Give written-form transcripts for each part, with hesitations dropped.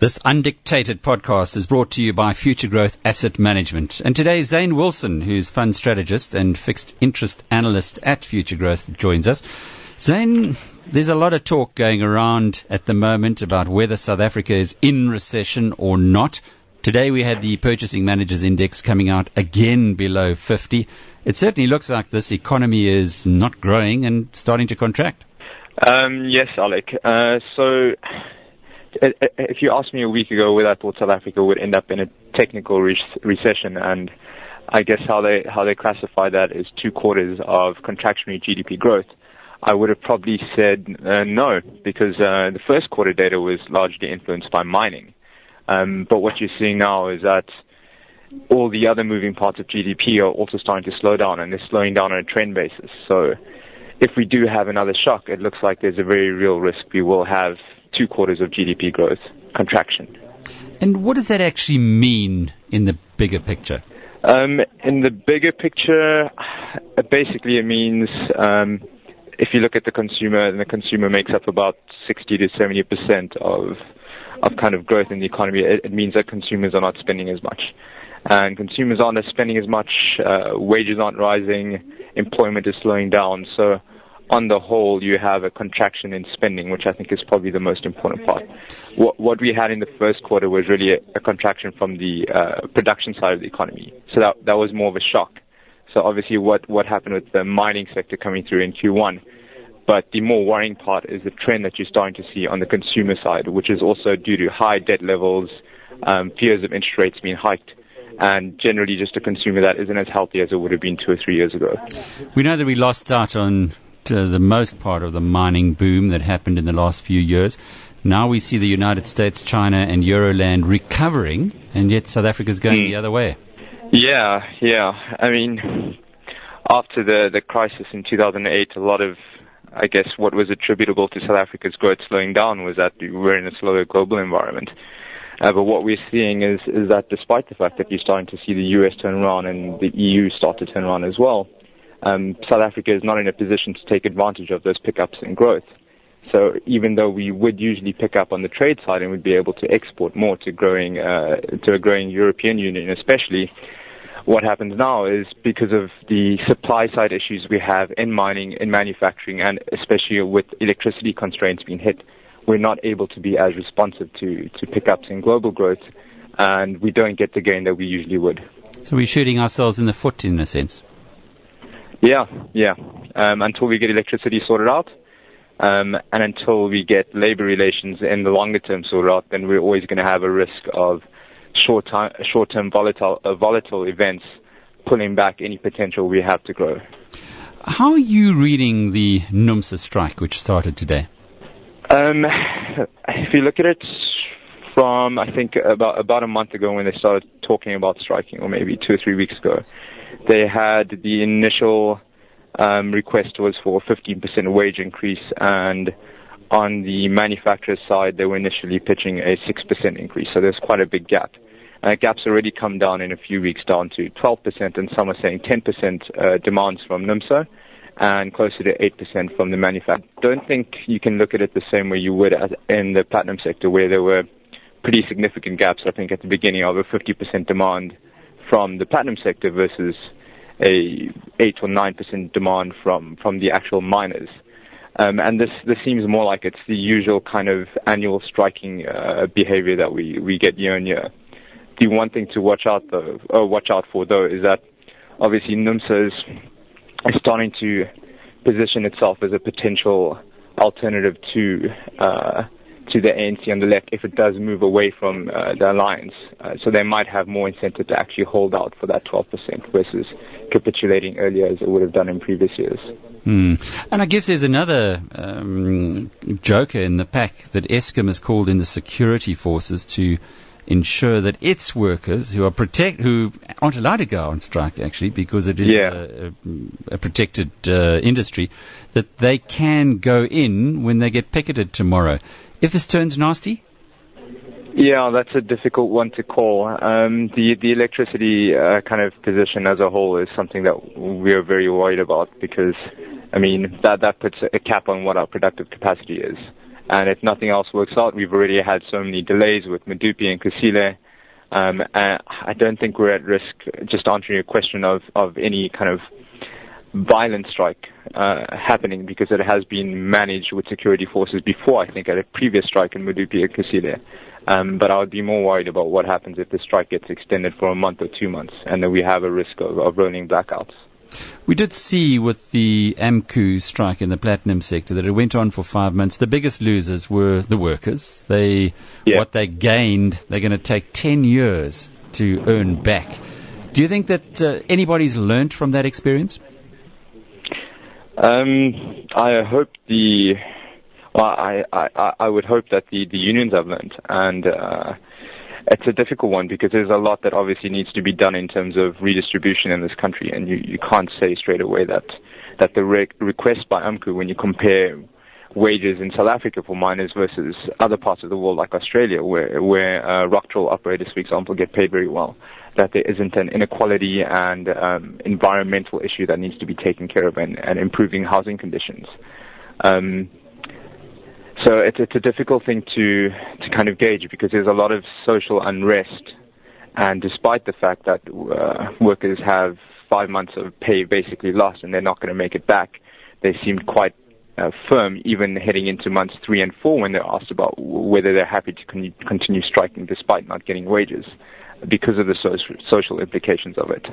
This undictated podcast is brought to you by Futuregrowth Asset Management. And today, Zain Wilson, who's fund strategist and fixed interest analyst at Futuregrowth, joins us. Zain, there's a lot of talk going around at the moment about whether South Africa is in recession or not. Today, we had the Purchasing Managers Index coming out again below 50. It certainly looks like this economy is not growing and starting to contract. Yes, Alec. If you asked me a week ago whether I thought South Africa would end up in a technical recession, and I guess how they classify that is 2 quarters of contractionary GDP growth, I would have probably said no, because the first quarter data was largely influenced by mining. But what you're seeing now is that all the other moving parts of GDP are also starting to slow down, and they're slowing down on a trend basis. So if we do have another shock, it looks like there's a very real risk we will have 2 quarters of GDP growth contraction. And what does that actually mean in the bigger picture? In the bigger picture, basically it means if you look at the consumer, and the consumer makes up about 60 to 70% of kind of growth in the economy, it means that consumers are not spending as much. And consumers aren't spending as much, wages aren't rising, employment is slowing down. So on the whole, you have a contraction in spending, which I think is probably the most important part. What we had in the first quarter was really a contraction from the production side of the economy. So that was more of a shock. So obviously what happened with the mining sector coming through in Q1. But the more worrying part is the trend that you're starting to see on the consumer side, which is also due to high debt levels, fears of interest rates being hiked, and generally just a consumer that isn't as healthy as it would have been 2 or 3 years ago. We know that we lost out on the most part of the mining boom that happened in the last few years. Now we see the United States, China, and Euroland recovering, and yet South Africa's going the other way. Yeah. I mean, after the crisis in 2008, a lot of, I guess, what was attributable to South Africa's growth slowing down was that we were in a slower global environment. But what we're seeing is that despite the fact that you're starting to see the US turn around and the EU start to turn around as well, South Africa is not in a position to take advantage of those pickups in growth. So even though we would usually pick up on the trade side and would be able to export more to a growing European Union especially, what happens now is because of the supply side issues we have in mining, in manufacturing, and especially with electricity constraints being hit, we're not able to be as responsive to pickups in global growth, and we don't get the gain that we usually would. So we're shooting ourselves in the foot in a sense. Yeah. Until we get electricity sorted out, and until we get labor relations in the longer term sorted out, then we're always going to have a risk of short-term volatile events pulling back any potential we have to grow. How are you reading the NUMSA strike, which started today? If you look at it from, I think, about a month ago when they started talking about striking, or maybe 2 or 3 weeks ago, they had the initial request was for a 15% wage increase, and on the manufacturer's side, they were initially pitching a 6% increase. So there's quite a big gap. Gap's already come down in a few weeks down to 12%, and some are saying 10% demands from NUMSA and closer to 8% from the manufacturer. I don't think you can look at it the same way you would in the platinum sector, where there were pretty significant gaps, I think, at the beginning of a 50% demand from the platinum sector versus a 8 or 9% demand from the actual miners. And this seems more like it's the usual kind of annual striking behavior that we get year on year. The one thing to watch out for though is that obviously NUMSA is starting to position itself as a potential alternative to the ANC on the left if it does move away from the alliance. So they might have more incentive to actually hold out for that 12% versus capitulating earlier as it would have done in previous years. And I guess there's another joker in the pack that Eskom has called in the security forces to ensure that its workers who aren't allowed to go on strike actually because it is a protected industry, that they can go in when they get picketed tomorrow. If this turns nasty? Yeah, that's a difficult one to call. The electricity kind of position as a whole is something that we are very worried about because, I mean, that puts a cap on what our productive capacity is. And if nothing else works out, we've already had so many delays with Medupi and Kusile. And I don't think we're at risk, just answering a question of any kind of violent strike happening, because it has been managed with security forces before, I think, at a previous strike in Medupi and Kusile. But I would be more worried about what happens if the strike gets extended for a month or 2 months, and then we have a risk of rolling blackouts. We did see with the AMCU strike in the platinum sector that it went on for 5 months. The biggest losers were the workers. What they gained, they're going to take 10 years to earn back. Do you think that anybody's learnt from that experience? I hope I would hope that the unions have learned, and it's a difficult one because there's a lot that obviously needs to be done in terms of redistribution in this country, and you can't say straight away that the request by AMCU, when you compare wages in South Africa for miners versus other parts of the world like Australia, where rock drill operators, for example, get paid very well, that there isn't an inequality and environmental issue that needs to be taken care of, and improving housing conditions. So it's a difficult thing to kind of gauge, because there's a lot of social unrest, and despite the fact that workers have 5 months of pay basically lost and they're not going to make it back, they seemed quite firm even heading into months 3 and 4 when they're asked about whether they're happy to continue striking despite not getting wages, because of the social implications of it.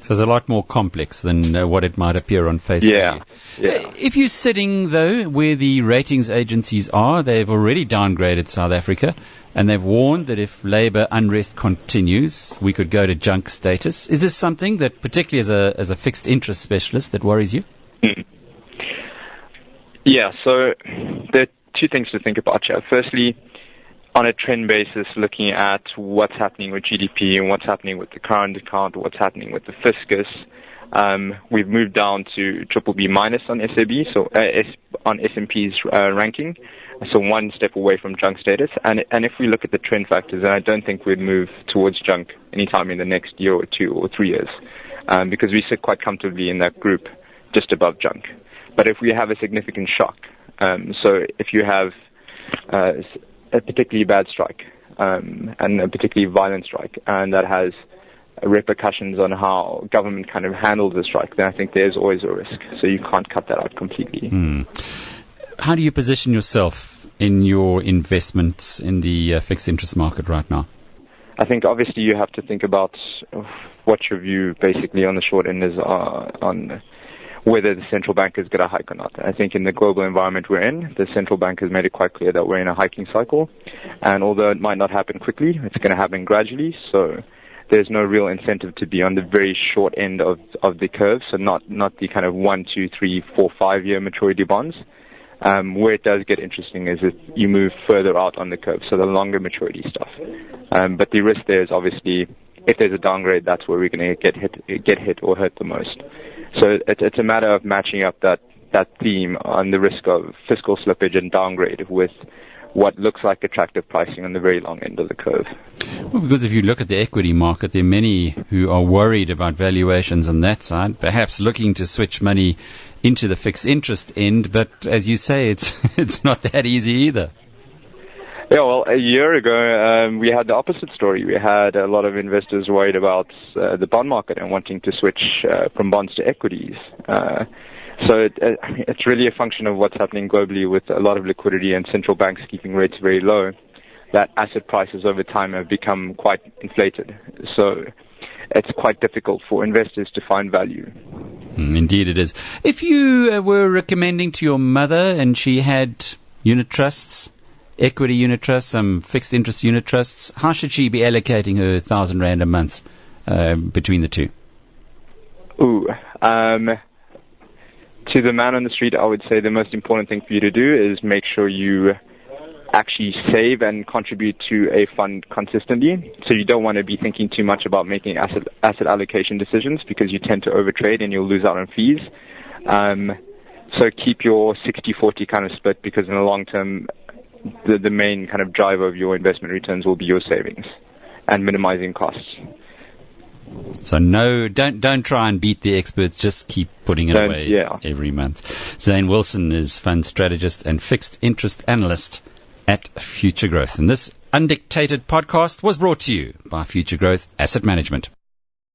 So it's a lot more complex than what it might appear on face value. Yeah. If you're sitting, though, where the ratings agencies are, they've already downgraded South Africa, and they've warned that if labour unrest continues, we could go to junk status. Is this something that, particularly as a fixed interest specialist, that worries you? Yeah, so there are 2 things to think about here. Firstly, on a trend basis, looking at what's happening with GDP and what's happening with the current account, what's happening with the fiscus, we've moved down to BBB minus on SAB, so on S&P's ranking, so 1 step away from junk status. And if we look at the trend factors, then I don't think we'd move towards junk anytime in the next year or 2 or 3 years, because we sit quite comfortably in that group just above junk. But if we have a significant shock, so if you have a particularly bad strike, and a particularly violent strike, and that has repercussions on how government kind of handles the strike, then I think there's always a risk. So you can't cut that out completely. How do you position yourself in your investments in the fixed interest market right now? I think obviously you have to think about what your view basically on the short end is on whether the central bank is going to hike or not. I think in the global environment we're in, the central bank has made it quite clear that we're in a hiking cycle. And although it might not happen quickly, it's going to happen gradually. So there's no real incentive to be on the very short end of the curve. So not the kind of 1, 2, 3, 4, 5 year maturity bonds. Where it does get interesting is if you move further out on the curve, so the longer maturity stuff. But the risk there is obviously, if there's a downgrade, that's where we're going to get hit or hurt the most. So it's a matter of matching up that theme on the risk of fiscal slippage and downgrade with what looks like attractive pricing on the very long end of the curve. Well, because if you look at the equity market, there are many who are worried about valuations on that side, perhaps looking to switch money into the fixed interest end. But as you say, it's not that easy either. Yeah, well, a year ago, we had the opposite story. We had a lot of investors worried about the bond market and wanting to switch from bonds to equities. So it's really a function of what's happening globally with a lot of liquidity and central banks keeping rates very low, that asset prices over time have become quite inflated. So it's quite difficult for investors to find value. Indeed it is. If you were recommending to your mother and she had unit trusts, equity unit trusts, some fixed interest unit trusts, how should she be allocating her R1,000 a month between the two? To the man on the street, I would say the most important thing for you to do is make sure you actually save and contribute to a fund consistently. So you don't want to be thinking too much about making asset allocation decisions, because you tend to overtrade and you'll lose out on fees. So keep your 60-40 kind of split, because in the long term, the main kind of driver of your investment returns will be your savings and minimizing costs. So no, don't try and beat the experts. Just keep putting it away every month. Zain Wilson is fund strategist and fixed interest analyst at Futuregrowth. And this undictated podcast was brought to you by Futuregrowth Asset Management.